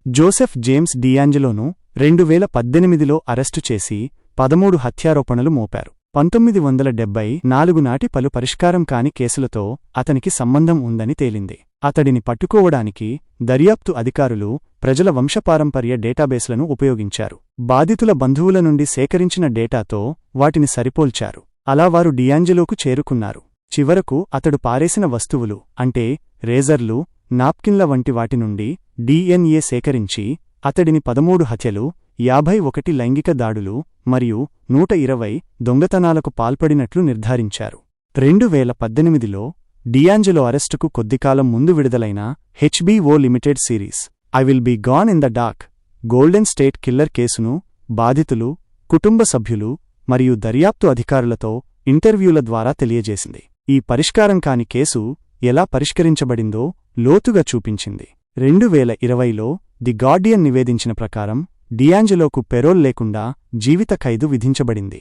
Joseph James డియాంజెలోను 2018లో arrest చేసి 13 హత్యారోపణలు మోపారు. 1974 నాటి పలు పరిష్కారం కాని కేసులతో అతనికి సంబంధం ఉందని తేలింది. అతడిని పట్టుకోవడానికి దర్యాప్తు అధికారులు ప్రజల వంశపారంపర్య డేటాబేస్లను ఉపయోగించారు. బాధితుల బంధువుల నుండి సేకరించిన డేటాతో వాటిని సరిపోల్చారు. అలా వారు డియాంజెలోకు చేరుకున్నారు. చివరకు అతడు పారేసిన వస్తువులు అంటే రేజర్లు, నాప్కిన్ల వంటి వాటి నుండి DNA సేకరించి అతడిని 13 హత్యలు, 51 లైంగిక దాడులు మరియు 120 దొంగతనాలకు పాల్పడినట్లు నిర్ధారించారు. 2018లో డియాంజెలో అరెస్టుకు కొద్దికాలం ముందు విడుదలైన HBO limited series I will be gone in the dark golden state killer కేసును బాధితులు, కుటుంబ సభ్యులు మరియు దర్యాప్తు అధికారులతో ఇంటర్వ్యూల ద్వారా తెలియజేసింది. ఈ పరిష్కారం కాని కేసు ఎలా పరిష్కరించబడిందో లోతుగా చూపించింది. 2020లో ది గార్డియన్ నివేదించిన ప్రకారం డియాంజెలోకు పెరోల్ లేకుండా జీవిత ఖైదు విధించబడింది.